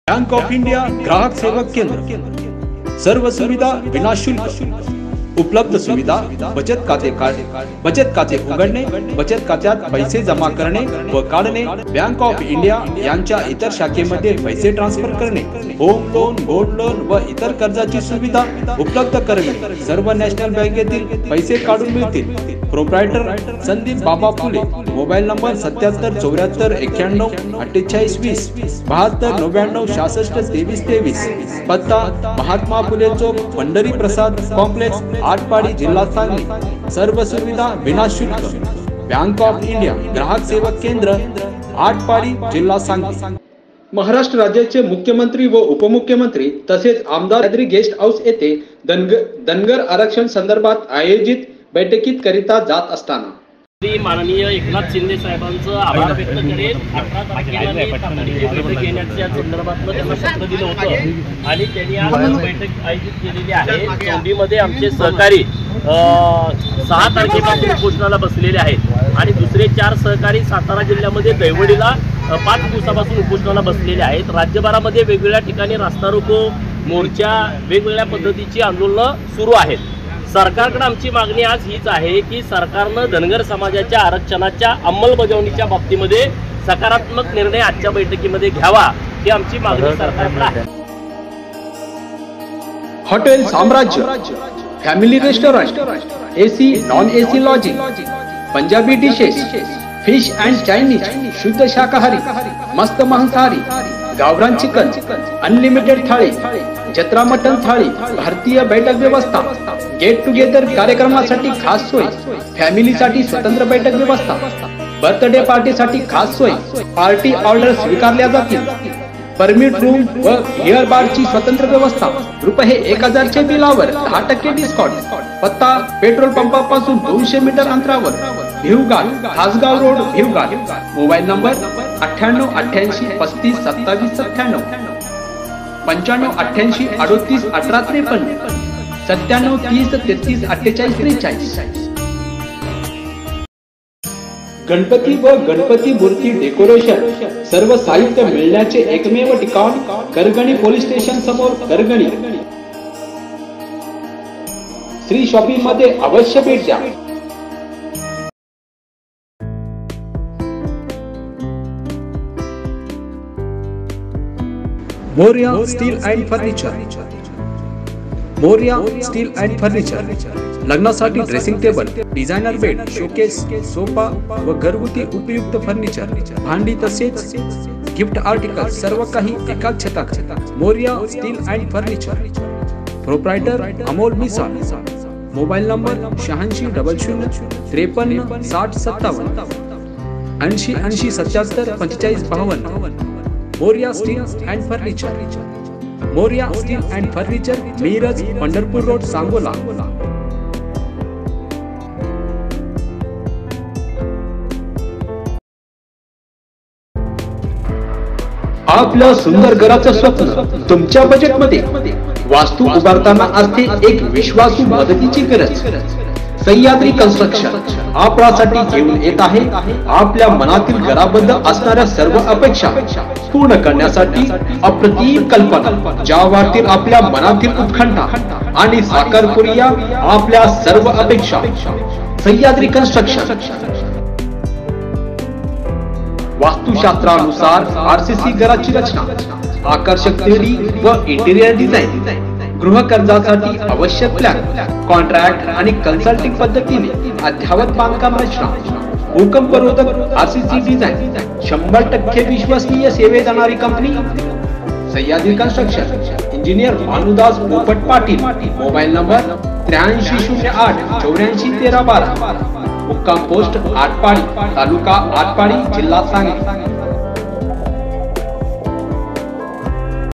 Bank of India ग्राहक सेवक केंद्र, सर्व सुविधा विनाशुल्क, उपलब्ध सुविधा बचत खाते बचत खाते उघडणे, बचत खात्यात पैसे जमा करणे व काढणे, बँक ऑफ इंडिया यांच्या इतर शाखेमध्ये पैसे ट्रान्सफर करणे, होम लोन, गोल्ड लोन व इतर कर्जाची सुविधा उपलब्ध करणे, सर्व नॅशनल बँकेतील पैसे काढून मिळतील। प्रोप्रायटर संदीप बाबा फुले, मोबाईल नंबर 77 74 91 48 20 72 99 66 23 23, पत्ता महात्मा फुले चौक, पंढरी प्रसाद कॉम्प्लेक्स, आटपाडी, जिल्हा सांगली, सर्व सुविधा विनाशुल्क। बँक ऑफ इंडिया ग्राहक सेवक केंद्र, आटपाडी, जिल्हा सांगली। महाराष्ट्र राज्याचे मुख्यमंत्री व उपमुख्यमंत्री तसेच आमदार यात्री गेस्ट हाऊस येथे धनगर आरक्षण संदर्भात आयोजित बैठकीत करिता जात असताना माननीय एकनाथ शिंदे साहेबांचं आभार व्यक्त करेल। 18 तारखेला बैठक घेण्याच्या संदर्भात त्यांना पत्र दिलं होतं आणि त्यांनी आज बैठक आयोजित केलेली आहे। चौंडीमध्ये आमचे सहकारी 6 तारखेपासून उपोषणाला बसलेले आहेत आणि दुसरे 4 सहकारी सातारा जिल्ह्यामध्ये दैवडीला 5 दिवसापासून उपोषणाला बसलेले आहेत। राज्यभरामध्ये वेगवेगळ्या ठिकाणी रास्ता रोको, मोर्चा, वेगवेगळ्या पद्धतीची आंदोलनं सुरू आहेत। सरकारकडे आमची मागणी आज हीच आहे की सरकारनं धनगर समाजाच्या आरक्षणाच्या अंमलबजावणीच्या बाबतीमध्ये सकारात्मक निर्णय आजच्या बैठकीमध्ये घ्यावा, ही आमची मागणी सरकारकडे आहे। हॉटेल साम्राज्य, family restaurant, AC non AC lodging, Punjabi dishes, fish and Chinese, शुद्ध शाकाहारी, मस्त मांसाहारी, गावरान चिकन, अनलिमिटेड थाळी, जत्रा मटन थाळी, भारतीय बैठक व्यवस्था, गेट टुगेदर कार्यक्रमासाठी खास सोय, फॅमिलीसाठी स्वतंत्र बैठक व्यवस्था, बर्थडे पार्टीसाठी खास सोय, पार्टी ऑर्डर स्वीकारल्या जातील, परमिट रूम व बिअर बारची स्वतंत्र व्यवस्था, रुपये 1000 बिलावर 10% डिस्काउंट, पत्ता पेट्रोल पंपापासून 200 मीटर अंतरावर, Bhivgaon, Khasgaon road, Bhivgaon, mobile number 98 88 35 27 97, 95 88 38 18 53, 97 30 33 48 43। Ganpati व गणपती मूर्ती डेकोरेशन सर्व साहित्य मिळण्याचे एकमेव ठिकाण करगणी पोलीस स्टेशन समोर, करगणी। श्री शॉपिंग मध्ये अवश्य भेट द्या। Morya steel and furniture, Moriya steel and furniture, लग्नासाठी dressing table, designer bed, showcase, sofa व घरगुती उपयुक्त फर्निचर, भांडी तसेच गिफ्ट आर्टिकल सर्व काही एकाच छताखाली। Moriya steel and furniture, proprietor Amol Misal, mobile number 86 00 53 60 57 80 80 77 45 52। Moriya steel and furniture, Moriya steel and furniture, Miraj, Pandharpur road, Sangola. आपल्या सुंदर घराचं स्वप्न तुमच्या बजेटमध्ये, वास्तू उभारताना असते एक विश्वासू मदतीची गरज। सह्याद्री कन्स्ट्रक्शन आपल्यासाठी घेऊन येत आहे आपल्या मनातील घराबद्दल असणाऱ्या सर्व अपेक्षा पूर्ण करण्यासाठी अप्रतिम कल्पना, ज्या वाटतील आपल्या मनातील उत्कंठा आणि साकार करूया आपल्या सर्व अपेक्षा। सह्याद्री कन्स्ट्रक्शन वास्तुशास्त्रानुसार आरसीसी घराची रचना, आकर्षक थ्री व इंटिरियर डिझाइन, गृह कर्जासाठी आवश्यक प्लॅन, कॉन्ट्रॅक्ट आणि कन्सल्टिंग पद्धतीने अद्ययावत बांधकाम रचना, भूकंपरोधक आरसीसी डिझाइन, 100% विश्वसनीय सेवे देणारी company Sahyadri construction. Engineer Bhanudas पोपट पाटील, मोबाईल नंबर 8308 84 13 12, मुक्काम पोस्ट आटपाडी, तालुका आटपाडी, जिल्हा सांगली।